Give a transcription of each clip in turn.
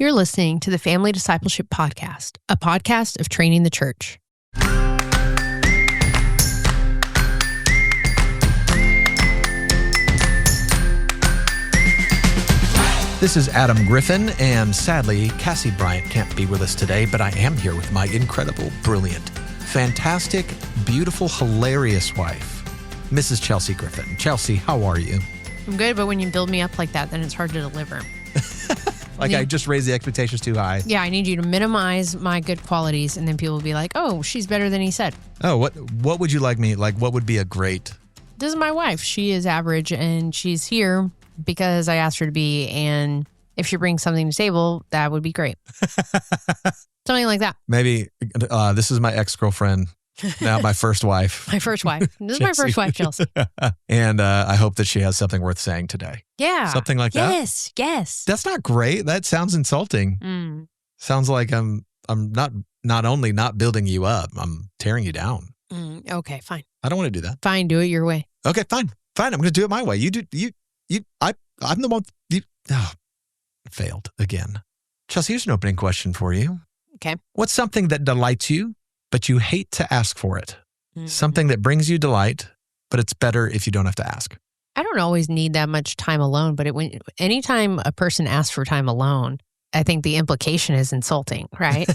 You're listening to the Family Discipleship Podcast, a podcast of training the church. This is Adam Griffin, and sadly, Cassie Bryant can't be with us today, but I am here with my incredible, brilliant, fantastic, beautiful, hilarious wife, Mrs. Chelsea Griffin. Chelsea, how are you? I'm good, but when you build me up like that, then it's hard to deliver. I just raised the expectations too high. Yeah, I need you to minimize my good qualities, and then people will be like, oh, she's better than he said. Oh, what would you like me, what would be a great... This is my wife. She is average, and she's here because I asked her to be, and if she brings something to the table, that would be great. Something like that. Maybe this is my ex-girlfriend, now my first wife. My first wife. This is my first wife, Chelsea. And I hope that she has something worth saying today. Yeah. Something like that? Yes. That's not great. That sounds insulting. Sounds like I'm not only not building you up, I'm tearing you down. Okay, fine. I don't want to do that. Fine, do it your way. Okay, fine. I'm going to do it my way. I'm the one. Failed again. Chelsea, here's an opening question for you. Okay. What's something that delights you, but you hate to ask for it? Something that brings you delight, but it's better if you don't have to ask. I don't always need that much time alone, but anytime a person asks for time alone, I think the implication is insulting, right?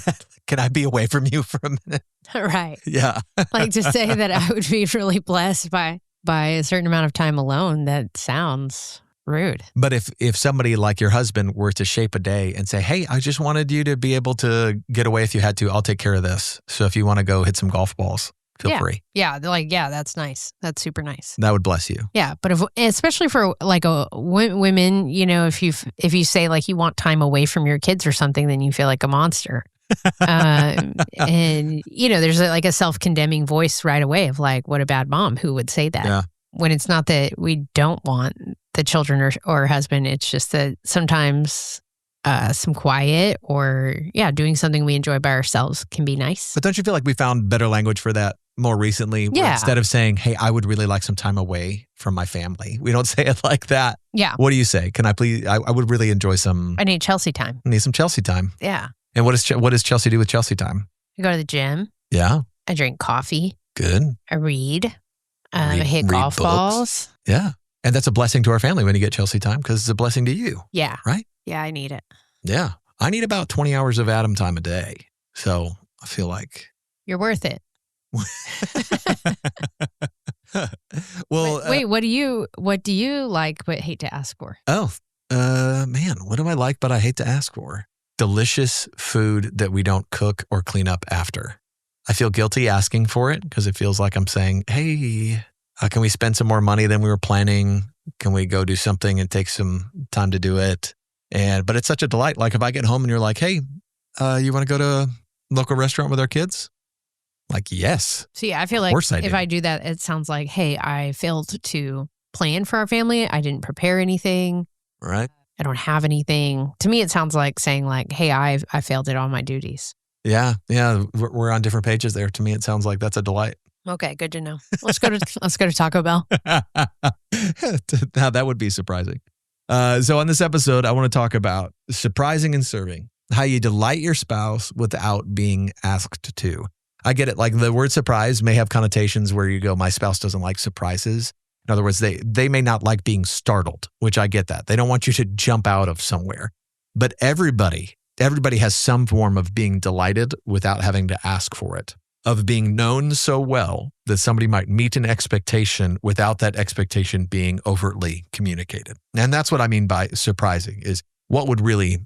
Can I be away from you for a minute? Right. Yeah. Like to say that I would be really blessed by a certain amount of time alone, that sounds rude. But if somebody like your husband were to shape a day and say, hey, I just wanted you to be able to get away if you had to, I'll take care of this. So if you want to go hit some golf balls, feel free. Yeah, that's nice. That's super nice. That would bless you. Yeah, but especially for like women, if you say like you want time away from your kids or something, then you feel like a monster. And there's like a self-condemning voice right away of like, what a bad mom who would say that. Yeah. When it's not that we don't want the children or husband, it's just that sometimes some quiet or doing something we enjoy by ourselves can be nice. But don't you feel like we found better language for that more recently? Yeah. Instead of saying, hey, I would really like some time away from my family. We don't say it like that. Yeah. What do you say? Can I please, I would really enjoy some. I need Chelsea time. I need some Chelsea time. Yeah. And what does Chelsea do with Chelsea time? I go to the gym. Yeah. I drink coffee. Good. I read. I hit golf balls. Yeah. And that's a blessing to our family when you get Chelsea time because it's a blessing to you. Yeah. Right? Yeah, I need it. Yeah. I need about 20 hours of Adam time a day. So I feel like. You're worth it. Well, wait, what do you like but hate to ask for? Man, what do I like but I hate to ask for? Delicious food that we don't cook or clean up after. I feel guilty asking for it because it feels like I'm saying, hey, can we spend some more money than we were planning? Can we go do something and take some time to do it? But it's such a delight. Like if I get home and you're like, hey, you want to go to a local restaurant with our kids? Like, yes. See, I feel like if I do that, it sounds like, hey, I failed to plan for our family. I didn't prepare anything. Right. I don't have anything. To me, it sounds like saying like, hey, I failed at all my duties. Yeah. We're on different pages there. To me, it sounds like that's a delight. Okay, good to know. Let's go to Taco Bell. Now that would be surprising. So on this episode, I want to talk about surprising and serving, how you delight your spouse without being asked to. I get it. Like the word surprise may have connotations where you go, my spouse doesn't like surprises. In other words, they may not like being startled, which I get that. They don't want you to jump out of somewhere. But everybody has some form of being delighted without having to ask for it, of being known so well that somebody might meet an expectation without that expectation being overtly communicated. And that's what I mean by surprising, is what would really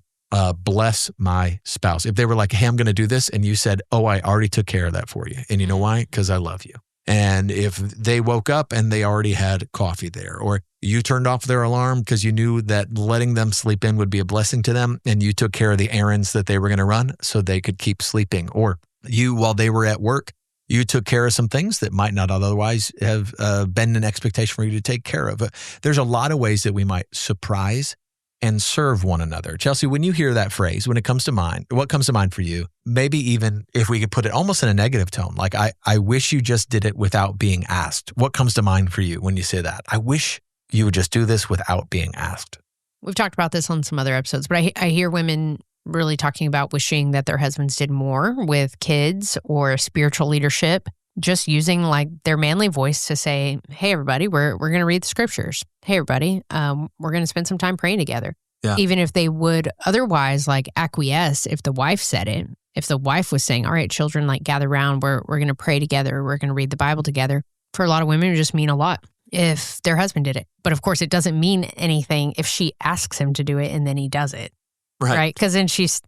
bless my spouse. If they were like, hey, I'm going to do this, and you said, oh, I already took care of that for you. And you know why? Because I love you. And if they woke up and they already had coffee there, or you turned off their alarm because you knew that letting them sleep in would be a blessing to them, and you took care of the errands that they were going to run so they could keep sleeping, or you, while they were at work, you took care of some things that might not otherwise have been an expectation for you to take care of. There's a lot of ways that we might surprise and serve one another. Chelsea, when you hear that phrase, when it comes to mind, what comes to mind for you? Maybe even if we could put it almost in a negative tone, like I wish you just did it without being asked. What comes to mind for you when you say that? I wish you would just do this without being asked. We've talked about this on some other episodes, but I hear women really talking about wishing that their husbands did more with kids or spiritual leadership, just using like their manly voice to say, hey, everybody, we're going to read the scriptures. Hey, everybody, we're going to spend some time praying together. Yeah. Even if they would otherwise like acquiesce if the wife said it, if the wife was saying, all right, children, like gather around, we're going to pray together, we're going to read the Bible together. For a lot of women, it would just mean a lot if their husband did it. But of course, it doesn't mean anything if she asks him to do it and then he does it. Right? Because then she's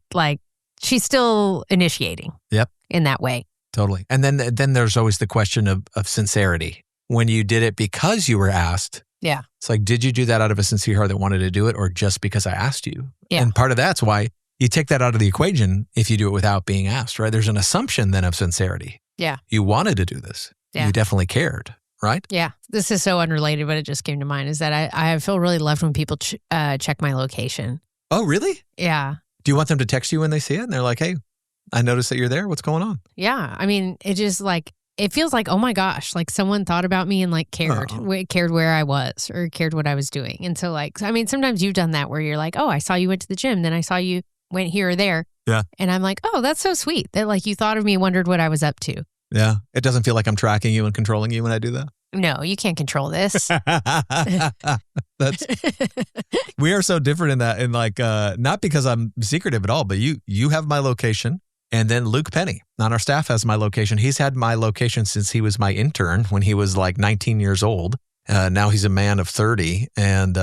still initiating. Yep. In that way. Totally. And then there's always the question of sincerity. When you did it because you were asked. Yeah. It's like, did you do that out of a sincere heart that wanted to do it or just because I asked you? Yeah. And part of that's why you take that out of the equation if you do it without being asked, right? There's an assumption then of sincerity. Yeah. You wanted to do this. Yeah. You definitely cared, right? Yeah. This is so unrelated, but it just came to mind is that I feel really loved when people check my location. Oh, really? Yeah. Do you want them to text you when they see it? And they're like, hey, I noticed that you're there. What's going on? Yeah. I mean, it just like, it feels like, oh my gosh, like someone thought about me and like cared where I was or cared what I was doing. And so like, I mean, sometimes you've done that where you're like, oh, I saw you went to the gym. Then I saw you went here or there. Yeah. And I'm like, oh, that's so sweet that like you thought of me and wondered what I was up to. Yeah. It doesn't feel like I'm tracking you and controlling you when I do that. No, you can't control this. We are so different in that. And like, not because I'm secretive at all, but you have my location. And then Luke Penny on our staff has my location. He's had my location since he was my intern when he was like 19 years old. Now he's a man of 30 and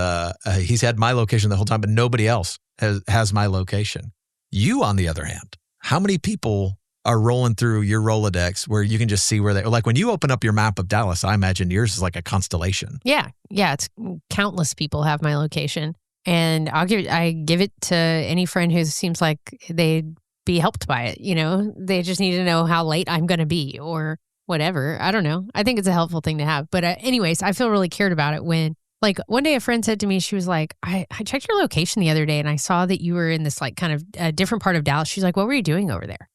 he's had my location the whole time, but nobody else has my location. You, on the other hand, how many people are rolling through your Rolodex where you can just see where they, like when you open up your map of Dallas, I imagine yours is like a constellation. Yeah. Yeah. It's countless people have my location and I give it to any friend who seems like they'd be helped by it. You know, they just need to know how late I'm going to be or whatever. I don't know. I think it's a helpful thing to have. But anyways, I feel really cared about it when like one day a friend said to me, she was like, I checked your location the other day and I saw that you were in this like kind of a different part of Dallas. She's like, what were you doing over there?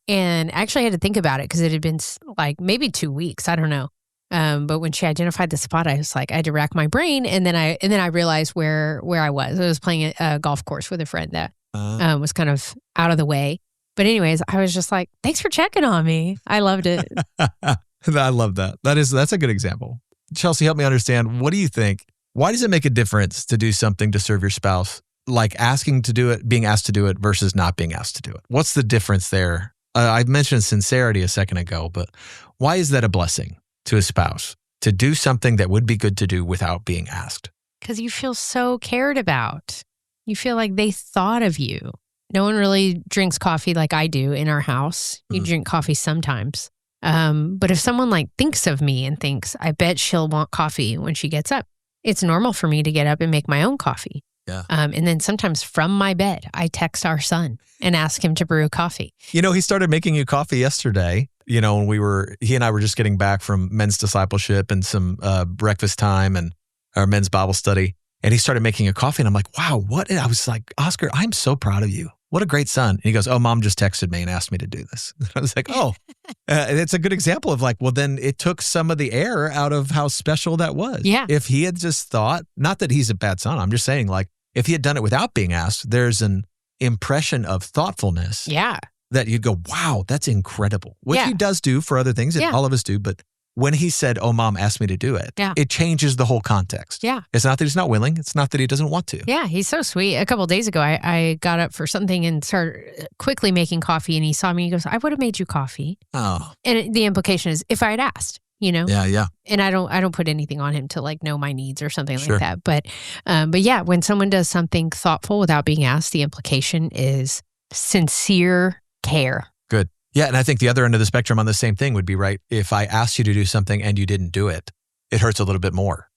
And actually I had to think about it because it had been like maybe 2 weeks. I don't know. But when she identified the spot, I was like, I had to rack my brain. And then I realized where I was. I was playing a golf course with a friend that was kind of out of the way. But anyways, I was just like, thanks for checking on me. I loved it. I love that. That's a good example. Chelsea, help me understand. What do you think? Why does it make a difference to do something to serve your spouse? Like asking to do it, being asked to do it versus not being asked to do it. What's the difference there? I mentioned sincerity a second ago, but why is that a blessing to a spouse to do something that would be good to do without being asked? Because you feel so cared about. You feel like they thought of you. No one really drinks coffee like I do in our house. You drink coffee sometimes. But if someone like thinks of me and thinks, I bet she'll want coffee when she gets up. It's normal for me to get up and make my own coffee. Yeah. And then sometimes from my bed, I text our son and ask him to brew coffee. You know, he started making you coffee yesterday. You know, when he and I were just getting back from men's discipleship and some breakfast time and our men's Bible study. And he started making a coffee and I'm like, wow, what? And I was like, Oscar, I'm so proud of you. What a great son. And he goes, oh, mom just texted me and asked me to do this. I was like, oh, it's a good example of like, well, then it took some of the air out of how special that was. Yeah. If he had just thought, not that he's a bad son, I'm just saying like, if he had done it without being asked, there's an impression of thoughtfulness. Yeah. That you'd go, wow, that's incredible. Which he does do for other things, and all of us do. But when he said, oh, mom asked me to do it, it changes the whole context. Yeah. It's not that he's not willing. It's not that he doesn't want to. Yeah, he's so sweet. A couple of days ago, I got up for something and started quickly making coffee. And he saw me. He goes, I would have made you coffee. Oh. And the implication is if I had asked, you know? Yeah. And I don't put anything on him to like know my needs or something like that. But yeah, when someone does something thoughtful without being asked, the implication is sincere care. Good. Yeah, and I think the other end of the spectrum on the same thing would be, right, if I asked you to do something and you didn't do it, it hurts a little bit more,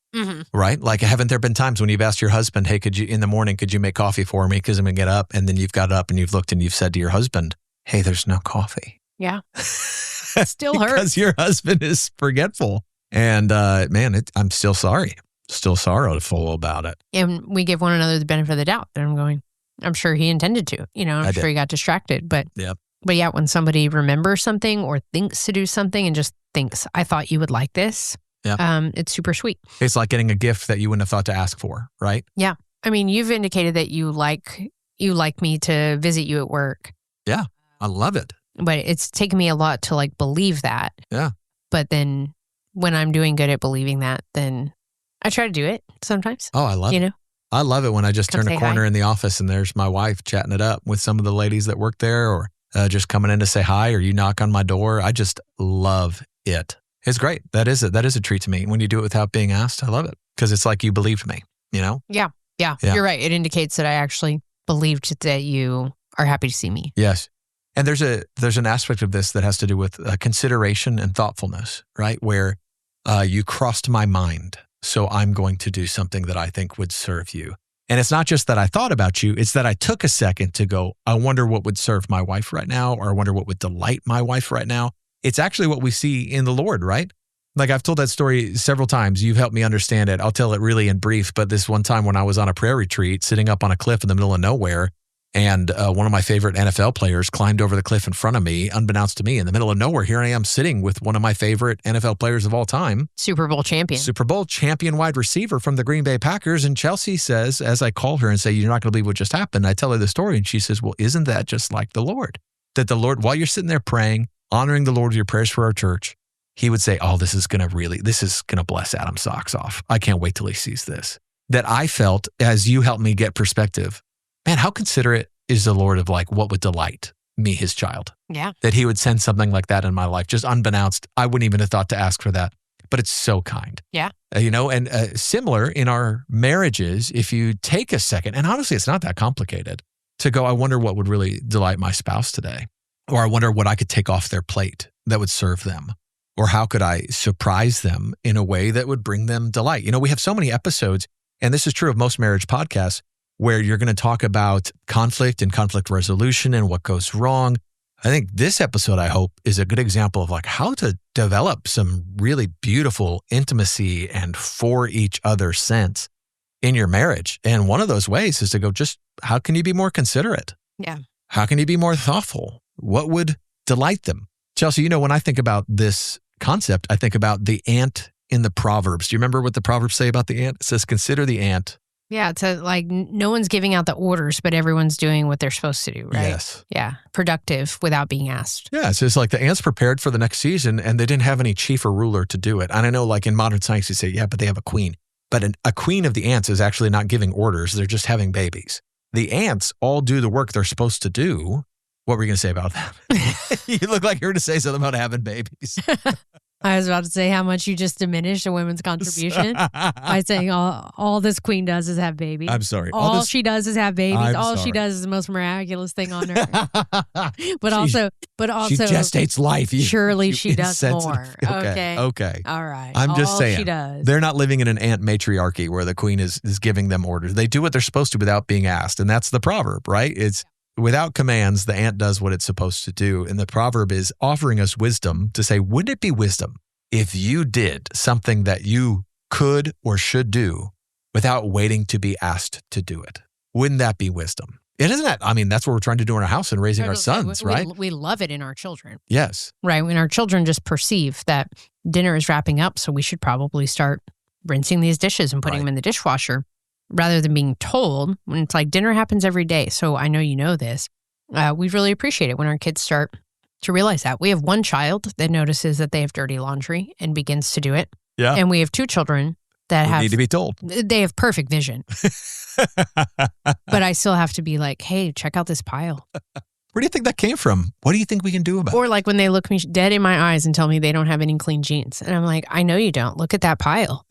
right? Like, haven't there been times when you've asked your husband, hey, in the morning, could you make coffee for me because I'm going to get up? And then you've got up and you've looked and you've said to your husband, hey, there's no coffee. Yeah. Still hurts. Because your husband is forgetful. And man, I'm still sorry. Still sorrowful about it. And we give one another the benefit of the doubt. And I'm sure he intended to, I'm sure he got distracted. But yeah, when somebody remembers something or thinks to do something and just thinks, I thought you would like this, it's super sweet. It's like getting a gift that you wouldn't have thought to ask for, right? Yeah. I mean, you've indicated that you like, you like me to visit you at work. Yeah, I love it. But it's taken me a lot to like believe that. Yeah. But then when I'm doing good at believing that, then I try to do it sometimes. Oh, I love it. I love it when I just turn a corner in the office and there's my wife chatting it up with some of the ladies that work there, or just coming in to say hi, or you knock on my door. I just love it. It's great. That is a treat to me when you do it without being asked. I love it because it's like you believed me, Yeah. You're right. It indicates that I actually believed that you are happy to see me. Yes. And there's an aspect of this that has to do with consideration and thoughtfulness, right? Where you crossed my mind, so I'm going to do something that I think would serve you. And it's not just that I thought about you, it's that I took a second to go, I wonder what would serve my wife right now, or I wonder what would delight my wife right now. It's actually what we see in the Lord, right? Like I've told that story several times. You've helped me understand it. I'll tell it really in brief, but this one time when I was on a prayer retreat, sitting up on a cliff in the middle of nowhere, and one of my favorite NFL players climbed over the cliff in front of me, unbeknownst to me, in the middle of nowhere. Here I am sitting with one of my favorite NFL players of all time. Super Bowl champion wide receiver from the Green Bay Packers. And Chelsea says, as I call her and say, you're not going to believe what just happened, I tell her the story. And she says, well, isn't that just like the Lord? That the Lord, while you're sitting there praying, honoring the Lord with your prayers for our church, he would say, oh, this is going to bless Adam's socks off. I can't wait till he sees this. That I felt, as you helped me get perspective, man, how considerate is the Lord of like what would delight me, his child? Yeah. That he would send something like that in my life, just unbeknownst. I wouldn't even have thought to ask for that, but it's so kind. Yeah. And similar in our marriages, if you take a second, and honestly, it's not that complicated, to go, I wonder what would really delight my spouse today. Or I wonder what I could take off their plate that would serve them. Or how could I surprise them in a way that would bring them delight? We have so many episodes, and this is true of most marriage podcasts, where you're going to talk about conflict and conflict resolution and what goes wrong. I think this episode, I hope, is a good example of like how to develop some really beautiful intimacy and for each other sense in your marriage. And one of those ways is to go, just how can you be more considerate? Yeah. How can you be more thoughtful? What would delight them? Chelsea, when I think about this concept, I think about the ant in the Proverbs. Do you remember what the Proverbs say about the ant? It says, consider the ant. Yeah, it's like no one's giving out the orders, but everyone's doing what they're supposed to do, right? Yes. Yeah, productive without being asked. Yeah, so it's like the ants prepared for the next season and they didn't have any chief or ruler to do it. And I know like in modern science you say, yeah, but they have a queen. But a queen of the ants is actually not giving orders. They're just having babies. The ants all do the work they're supposed to do. What were you going to say about that? You look like you were going to say something about having babies. I was about to say how much you just diminished a women's contribution by saying all this queen does is have babies. I'm sorry. All she does is have babies. I'm all sorry. she does is the most miraculous thing on earth. But also, she gestates life. Surely she does more. Okay. All right. I'm just saying. She does. They're not living in an ant matriarchy where the queen is giving them orders. They do what they're supposed to without being asked. And that's the proverb, right? It's without commands, the ant does what it's supposed to do. And the proverb is offering us wisdom to say, wouldn't it be wisdom if you did something that you could or should do without waiting to be asked to do it? Wouldn't that be wisdom? Isn't that? I mean, that's what we're trying to do in our house and raising our sons, right? We love it in our children. Yes. Right. When our children just perceive that dinner is wrapping up, so we should probably start rinsing these dishes and putting them in the dishwasher rather than being told when it's like dinner happens every day. So I know you know this. We really appreciate it when our kids start to realize that. We have one child that notices that they have dirty laundry and begins to do it. Yeah. And we have two children that need to be told. They have perfect vision. But I still have to be like, hey, check out this pile. Where do you think that came from? What do you think we can do about it? Or like when they look me dead in my eyes and tell me they don't have any clean jeans. And I'm like, I know you don't. Look at that pile.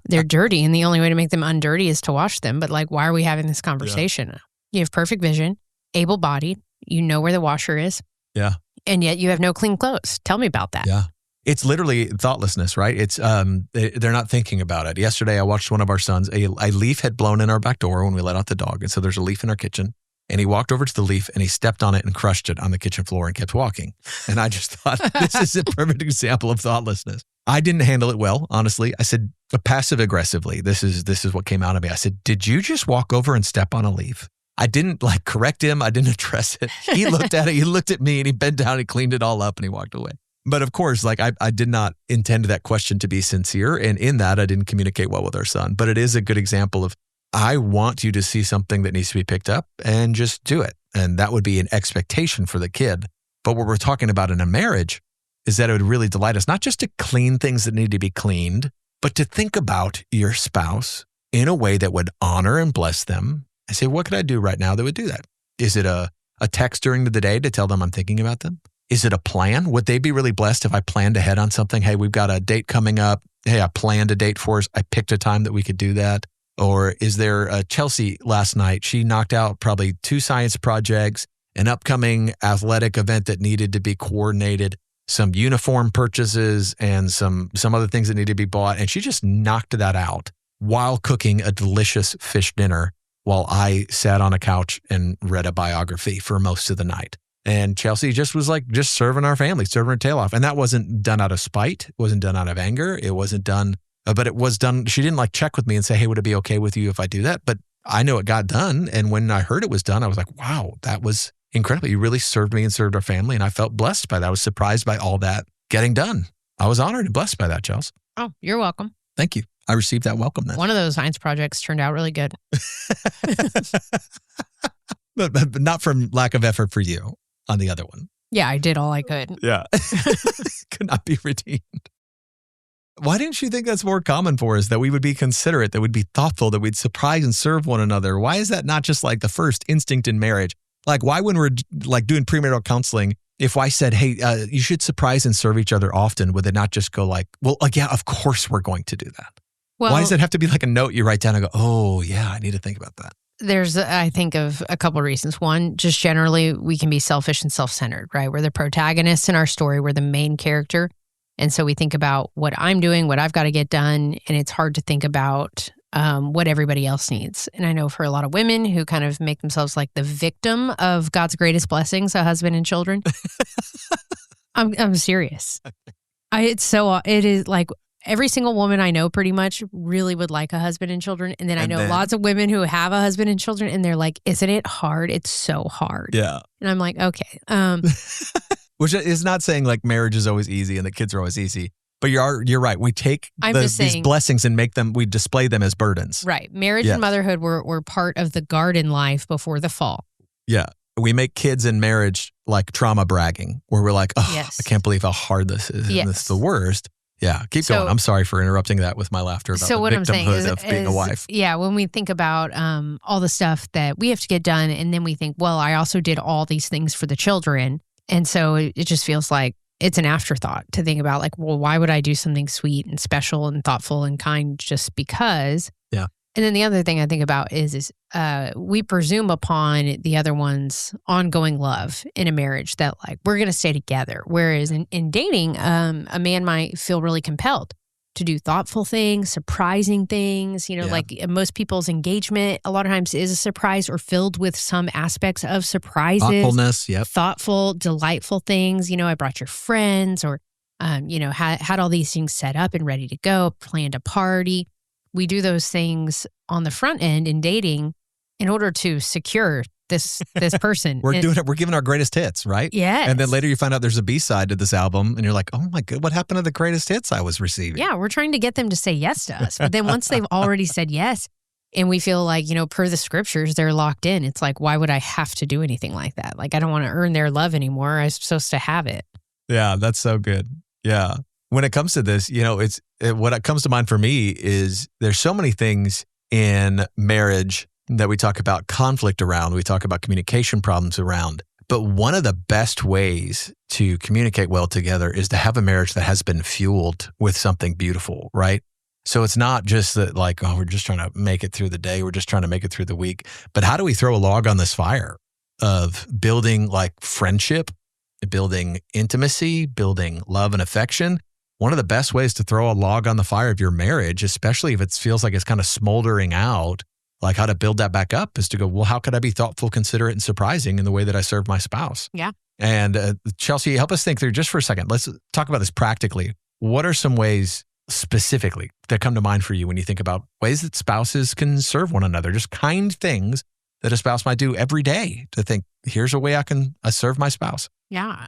They're dirty. And the only way to make them undirty is to wash them. But like, why are we having this conversation? Yeah. You have perfect vision, able-bodied. You know where the washer is. Yeah. And yet you have no clean clothes. Tell me about that. Yeah. It's literally thoughtlessness, right? It's they're not thinking about it. Yesterday, I watched one of our sons. A leaf had blown in our back door when we let out the dog. And so there's a leaf in our kitchen. And he walked over to the leaf and he stepped on it and crushed it on the kitchen floor and kept walking. And I just thought, this is a perfect example of thoughtlessness. I didn't handle it well, honestly. I said, passive aggressively, this is what came out of me. I said, did you just walk over and step on a leaf? I didn't like correct him. I didn't address it. He looked at it. He looked at me and he bent down and cleaned it all up and he walked away. But of course, like I did not intend that question to be sincere. And in that, I didn't communicate well with our son. But it is a good example of I want you to see something that needs to be picked up and just do it. And that would be an expectation for the kid. But what we're talking about in a marriage is that it would really delight us, not just to clean things that need to be cleaned, but to think about your spouse in a way that would honor and bless them and say, what could I do right now that would do that? Is it a text during the day to tell them I'm thinking about them? Is it a plan? Would they be really blessed if I planned ahead on something? Hey, we've got a date coming up. Hey, I planned a date for us. I picked a time that we could do that. Or is there Chelsea last night? She knocked out probably 2 science projects, an upcoming athletic event that needed to be coordinated, some uniform purchases, and some other things that needed to be bought. And she just knocked that out while cooking a delicious fish dinner while I sat on a couch and read a biography for most of the night. And Chelsea just was like, just serving our family, serving her tail off. And that wasn't done out of spite. It wasn't done out of anger. It wasn't done, but it was done. She didn't like check with me and say, hey, would it be okay with you if I do that? But I know it got done. And when I heard it was done, I was like, wow, that was incredible. You really served me and served our family. And I felt blessed by that. I was surprised by all that getting done. I was honored and blessed by that, Chelsea. Oh, you're welcome. Thank you. I received that welcome then. One of those science projects turned out really good. but not from lack of effort for you on the other one. Yeah, I did all I could. Yeah. Could not be redeemed. Why didn't you think that's more common for us, that we would be considerate, that we'd be thoughtful, that we'd surprise and serve one another? Why is that not just like the first instinct in marriage? Like, why when we're like doing premarital counseling, if I said, hey, you should surprise and serve each other often, would it not just go like, well, yeah, of course we're going to do that? Well, why does it have to be like a note you write down and go, oh, yeah, I need to think about that? There's, I think, of a couple of reasons. One, just generally, we can be selfish and self-centered, right? We're the protagonists in our story. We're the main character. And so we think about what I'm doing, what I've got to get done. And it's hard to think about what everybody else needs. And I know for a lot of women who kind of make themselves like the victim of God's greatest blessings, a husband and children. I'm serious. It is like every single woman I know pretty much really would like a husband and children. And then I know lots of women who have a husband and children and they're like, isn't it hard? It's so hard. Yeah. And I'm like, okay. Which is not saying like marriage is always easy and the kids are always easy. But you're right. We take these blessings and we display them as burdens. Right. Marriage and motherhood were part of the garden life before the fall. Yeah. We make kids in marriage like trauma bragging, where we're like, oh, yes. I can't believe how hard this is. Yes. And this is the worst. Yeah. Keep going. I'm sorry for interrupting that with my laughter about the victimhood of being a wife. Yeah. When we think about all the stuff that we have to get done, and then we think, well, I also did all these things for the children. And so it just feels like it's an afterthought to think about like, well, why would I do something sweet and special and thoughtful and kind just because? Yeah. And then the other thing I think about is we presume upon the other one's ongoing love in a marriage that like, we're going to stay together. Whereas in dating, a man might feel really compelled to do thoughtful things, surprising things, like most people's engagement a lot of times is a surprise or filled with some aspects of surprises. Thoughtfulness, yep. Thoughtful, delightful things. I brought your friends or, had all these things set up and ready to go, planned a party. We do those things on the front end in dating in order to secure this person. We're giving our greatest hits, right? Yes. And then later you find out there's a B-side to this album and you're like, oh my God, what happened to the greatest hits I was receiving? Yeah, we're trying to get them to say yes to us. But then once they've already said yes and we feel like, per the scriptures, they're locked in. It's like, why would I have to do anything like that? Like, I don't want to earn their love anymore. I'm supposed to have it. Yeah, that's so good. Yeah. When it comes to this, what comes to mind for me is there's so many things in marriage that we talk about conflict around, we talk about communication problems around. But one of the best ways to communicate well together is to have a marriage that has been fueled with something beautiful, right? So it's not just that like, oh, we're just trying to make it through the day. We're just trying to make it through the week. But how do we throw a log on this fire of building like friendship, building intimacy, building love and affection? One of the best ways to throw a log on the fire of your marriage, especially if it feels like it's kind of smoldering out, like how to build that back up is to go, well, how could I be thoughtful, considerate, and surprising in the way that I serve my spouse? Yeah. And Chelsea, help us think through just for a second. Let's talk about this practically. What are some ways specifically that come to mind for you when you think about ways that spouses can serve one another? Just kind things that a spouse might do every day to think, here's a way I can serve my spouse. Yeah.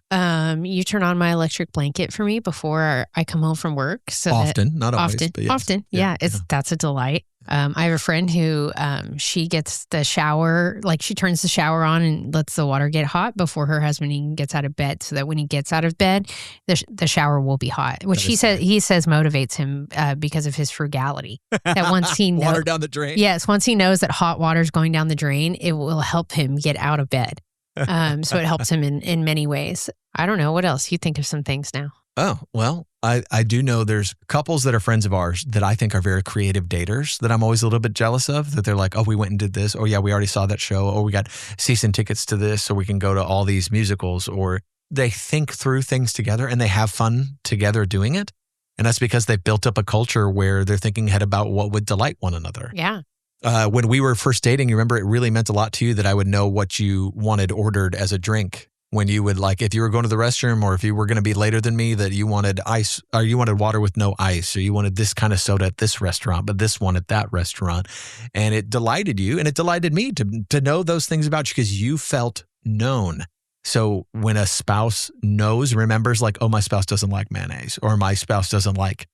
You turn on my electric blanket for me before I come home from work. So often, not always. Often. But yes. Often. Yeah. That's a delight. I have a friend who she gets the shower, like she turns the shower on and lets the water get hot before her husband even gets out of bed, so that when he gets out of bed, the shower will be hot. Which he says motivates him because of his frugality. That once he knows water down the drain. Yes, once he knows that hot water is going down the drain, it will help him get out of bed. So it helps him in many ways. I don't know what else. You think of some things now. Oh, well, I do know there's couples that are friends of ours that I think are very creative daters that I'm always a little bit jealous of, that they're like, oh, we went and did this. Oh, yeah, we already saw that show. Oh, we got season tickets to this so we can go to all these musicals. Or they think through things together and they have fun together doing it. And that's because they've built up a culture where they're thinking ahead about what would delight one another. Yeah. When we were first dating, you remember it really meant a lot to you that I would know what you wanted ordered as a drink. When you would, like, if you were going to the restroom or if you were going to be later than me, that you wanted ice or you wanted water with no ice, or you wanted this kind of soda at this restaurant, but this one at that restaurant. And it delighted you and it delighted me to know those things about you because you felt known. So when a spouse remembers like, oh, my spouse doesn't like mayonnaise, or my spouse doesn't like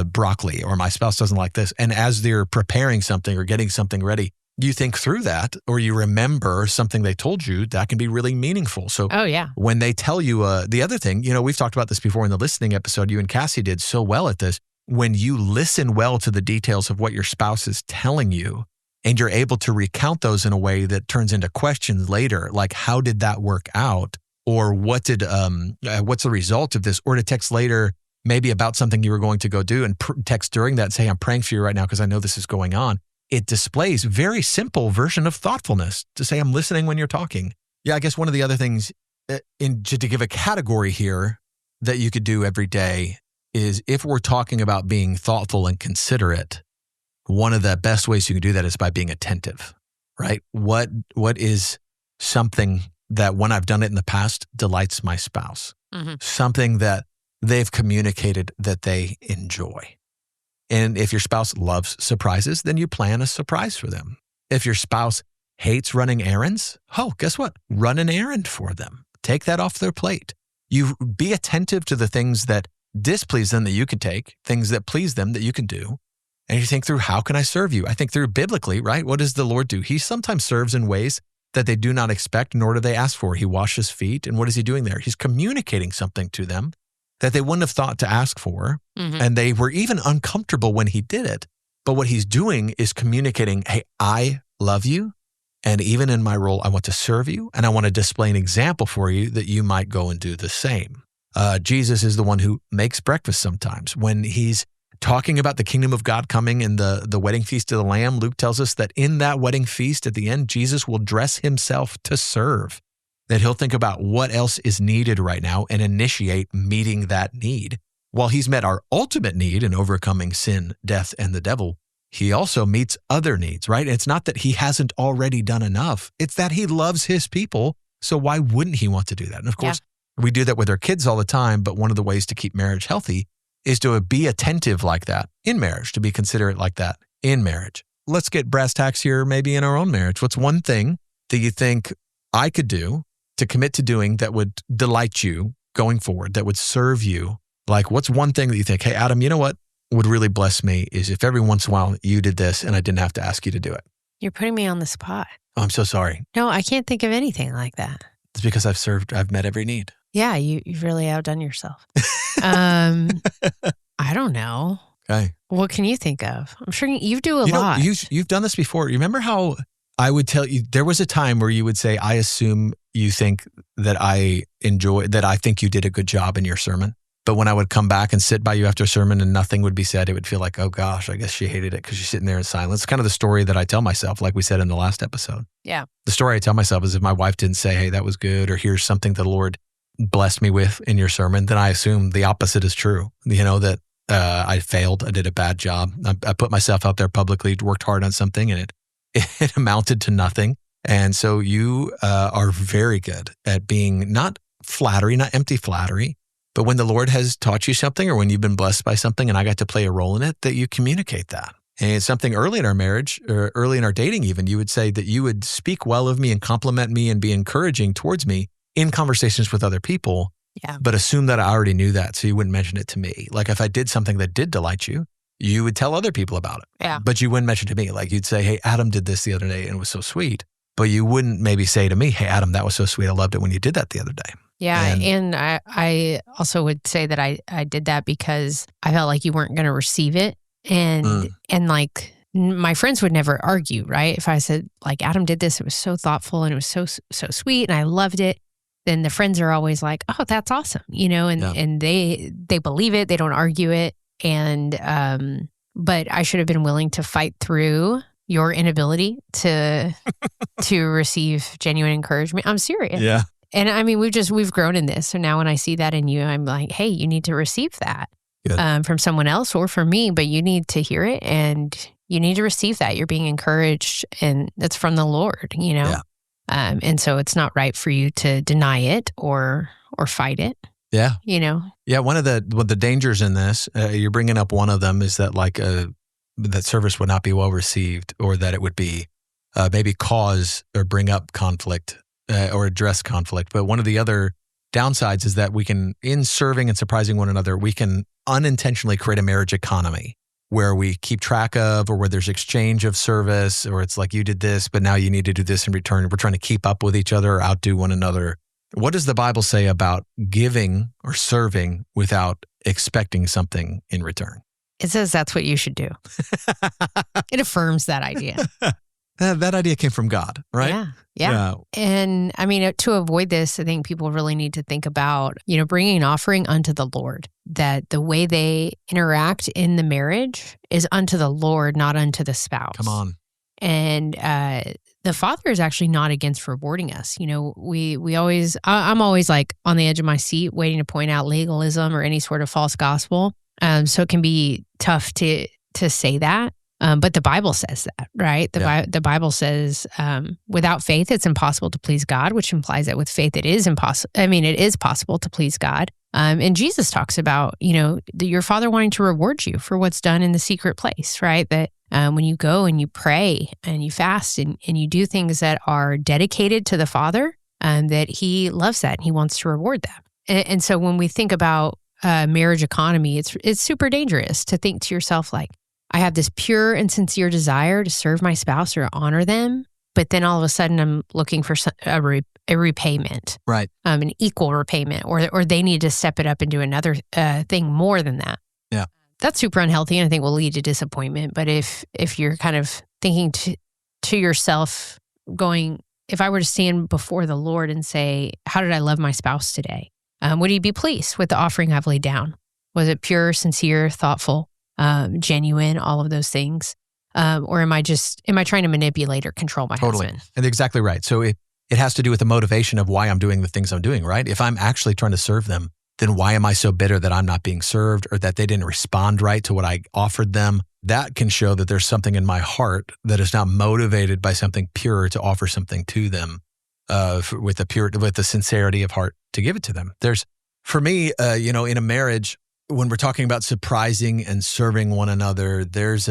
broccoli, or my spouse doesn't like this. And as they're preparing something or getting something ready, you think through that, or you remember something they told you, that can be really meaningful. So when they tell you the other thing, we've talked about this before in the listening episode, you and Cassie did so well at this. When you listen well to the details of what your spouse is telling you, and you're able to recount those in a way that turns into questions later, like how did that work out? Or what's the result of this? Or to text later, maybe about something you were going to go do, and text during that and say, I'm praying for you right now because I know this is going on. It displays very simple version of thoughtfulness to say, I'm listening when you're talking. Yeah, I guess one of the other things to give a category here that you could do every day is, if we're talking about being thoughtful and considerate, one of the best ways you can do that is by being attentive, right? What is something that when I've done it in the past delights my spouse? Mm-hmm. Something that they've communicated that they enjoy. And if your spouse loves surprises, then you plan a surprise for them. If your spouse hates running errands, guess what? Run an errand for them. Take that off their plate. You be attentive to the things that displease them that you can take, things that please them that you can do. And you think through, how can I serve you? I think through biblically, right? What does the Lord do? He sometimes serves in ways that they do not expect, nor do they ask for. He washes feet. And what is he doing there? He's communicating something to them that they wouldn't have thought to ask for. Mm-hmm. And they were even uncomfortable when he did it. But what he's doing is communicating, hey, I love you. And even in my role, I want to serve you. And I want to display an example for you that you might go and do the same. Jesus is the one who makes breakfast sometimes. When he's talking about the kingdom of God coming in the wedding feast of the Lamb, Luke tells us that in that wedding feast at the end, Jesus will dress himself to serve. That he'll think about what else is needed right now and initiate meeting that need. While he's met our ultimate need in overcoming sin, death, and the devil, he also meets other needs, right? It's not that he hasn't already done enough. It's that he loves his people. So why wouldn't he want to do that? And of course, we do that with our kids all the time. But one of the ways to keep marriage healthy is to be attentive like that in marriage, to be considerate like that in marriage. Let's get brass tacks here, maybe in our own marriage. What's one thing that you think I could do to commit to doing that would delight you going forward, that would serve you? Like, what's one thing that you think, hey, Adam, you know what would really bless me is if every once in a while you did this and I didn't have to ask you to do it? You're putting me on the spot. Oh, I'm so sorry. No, I can't think of anything like that. It's because I've met every need. Yeah, you've really outdone yourself. I don't know. Okay. What can you think of? I'm sure you do a lot. You've done this before. You remember how I would tell you, there was a time where you would say, I assume you think that I think you did a good job in your sermon. But when I would come back and sit by you after a sermon and nothing would be said, it would feel like, oh gosh, I guess she hated it because she's sitting there in silence. It's kind of the story that I tell myself, like we said in the last episode. Yeah. The story I tell myself is if my wife didn't say, hey, that was good, or here's something the Lord blessed me with in your sermon, then I assume the opposite is true. That I failed. I did a bad job. I put myself out there publicly, worked hard on something, and it amounted to nothing. And so you are very good at being not empty flattery, but when the Lord has taught you something or when you've been blessed by something and I got to play a role in it, that you communicate that. And it's something early in our marriage or early in our dating even, you would say that you would speak well of me and compliment me and be encouraging towards me in conversations with other people, but assume that I already knew that so you wouldn't mention it to me. Like if I did something that did delight you, you would tell other people about it. Yeah. But you wouldn't mention to me. Like you'd say, hey, Adam did this the other day and it was so sweet. But you wouldn't maybe say to me, hey, Adam, that was so sweet. I loved it when you did that the other day. Yeah. And I also would say that I did that because I felt like you weren't going to receive it. And like my friends would never argue, right? If I said like, Adam did this, it was so thoughtful and it was so sweet and I loved it. Then the friends are always like, oh, that's awesome. And they believe it. They don't argue it. And, but I should have been willing to fight through your inability to receive genuine encouragement. I'm serious. Yeah. And I mean, we've grown in this. So now when I see that in you, I'm like, hey, you need to receive that from someone else or from me, but you need to hear it and you need to receive that. You're being encouraged and it's from the Lord, Yeah. And so it's not right for you to deny it or fight it. Yeah. Yeah. One of the dangers in this, you're bringing up one of them is that like that service would not be well received or that it would be maybe cause or bring up conflict or address conflict. But one of the other downsides is that we can, in serving and surprising one another, we can unintentionally create a marriage economy where we keep track of or where there's exchange of service or it's like you did this, but now you need to do this in return. We're trying to keep up with each other or outdo one another. What does the Bible say about giving or serving without expecting something in return? It says that's what you should do. It affirms that idea. That idea came from God, right? Yeah. And I mean, to avoid this, I think people really need to think about, bringing an offering unto the Lord, that the way they interact in the marriage is unto the Lord, not unto the spouse. Come on. And the Father is actually not against rewarding us. We always, I'm always like on the edge of my seat waiting to point out legalism or any sort of false gospel. So it can be tough to say that. But the Bible says that, right? The Bible says, without faith, it's impossible to please God, which implies that with faith, it is impossible. I mean, it is possible to please God. And Jesus talks about, your Father wanting to reward you for what's done in the secret place, right? That when you go and you pray and you fast and you do things that are dedicated to the Father, that He loves that and He wants to reward them. And so when we think about marriage economy, it's super dangerous to think to yourself like, I have this pure and sincere desire to serve my spouse or honor them, but then all of a sudden I'm looking for a repayment, right? An equal repayment, or they need to step it up and do another thing more than that. Yeah, that's super unhealthy, and I think will lead to disappointment. But if you're kind of thinking to yourself, going, if I were to stand before the Lord and say, how did I love my spouse today? Would He be pleased with the offering I've laid down? Was it pure, sincere, thoughtful? Genuine, all of those things? Or am I trying to manipulate or control my husband? And exactly right. So it has to do with the motivation of why I'm doing the things I'm doing, right? If I'm actually trying to serve them, then why am I so bitter that I'm not being served or that they didn't respond right to what I offered them? That can show that there's something in my heart that is not motivated by something pure to offer something to them with the sincerity of heart to give it to them. For me, in a marriage, when we're talking about surprising and serving one another, there's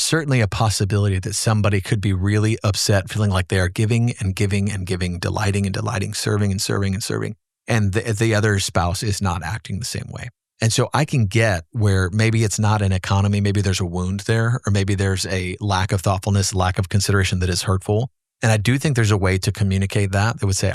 certainly a possibility that somebody could be really upset, feeling like they are giving and giving and giving, delighting and delighting, serving and serving and serving, and the other spouse is not acting the same way. And so I can get where maybe it's not an economy, maybe there's a wound there, or maybe there's a lack of thoughtfulness, lack of consideration that is hurtful. And I do think there's a way to communicate that would say,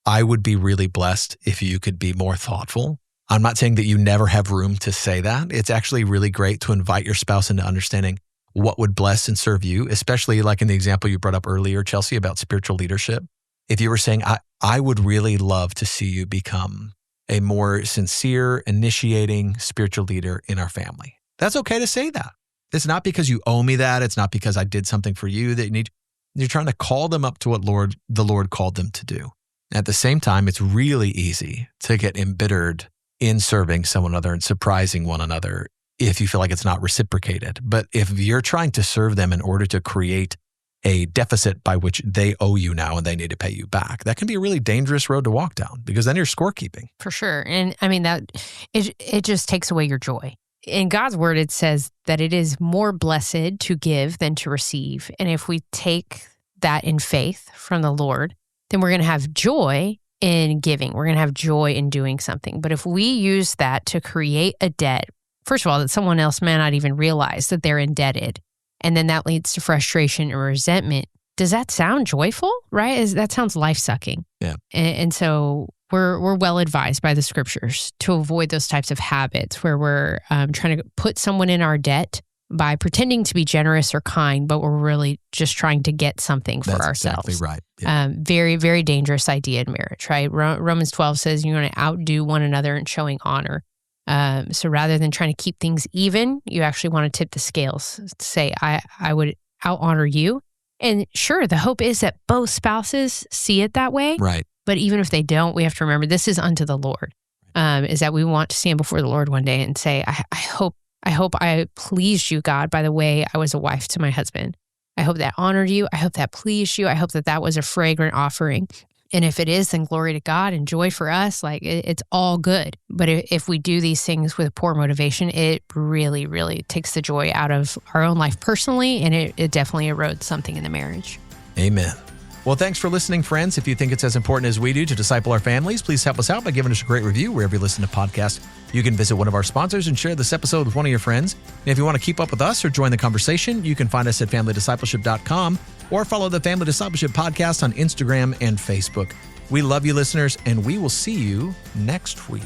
I would be really blessed if you could be more thoughtful. I'm not saying that you never have room to say that. It's actually really great to invite your spouse into understanding what would bless and serve you, especially like in the example you brought up earlier, Chelsea, about spiritual leadership. If you were saying, I would really love to see you become a more sincere, initiating spiritual leader in our family. That's okay to say that. It's not because you owe me that. It's not because I did something for you that you need. You're trying to call them up to what the Lord called them to do. At the same time, it's really easy to get embittered in serving someone other and surprising one another if you feel like it's not reciprocated. But if you're trying to serve them in order to create a deficit by which they owe you now and they need to pay you back, that can be a really dangerous road to walk down because then you're scorekeeping. For sure. And I mean, that it just takes away your joy. In God's word, it says that it is more blessed to give than to receive. And if we take that in faith from the Lord, then we're going to have joy in giving. We're going to have joy in doing something. But if we use that to create a debt first of all, that someone else may not even realize that they're indebted. And then that leads to frustration or resentment. Does that sound joyful, right? That sounds life-sucking. Yeah. And so we're well advised by the scriptures to avoid those types of habits where we're trying to put someone in our debt by pretending to be generous or kind, but we're really just trying to get something for ourselves. That's exactly right. Yeah. Very, very dangerous idea in marriage, right? Romans 12 says you're going to outdo one another in showing honor. So rather than trying to keep things even, you actually want to tip the scales to say, I would out-honor you. And sure, the hope is that both spouses see it that way. Right. But even if they don't, we have to remember this is unto the Lord, is that we want to stand before the Lord one day and say, I hope I pleased you, God, by the way I was a wife to my husband. I hope that honored you. I hope that pleased you. I hope that was a fragrant offering. And if it is, then glory to God and joy for us. Like it's all good. But if we do these things with poor motivation, it really, really takes the joy out of our own life personally. And it definitely erodes something in the marriage. Amen. Well, thanks for listening, friends. If you think it's as important as we do to disciple our families, please help us out by giving us a great review wherever you listen to podcasts. You can visit one of our sponsors and share this episode with one of your friends. And if you want to keep up with us or join the conversation, you can find us at familydiscipleship.com or follow the Family Discipleship Podcast on Instagram and Facebook. We love you, listeners, and we will see you next week.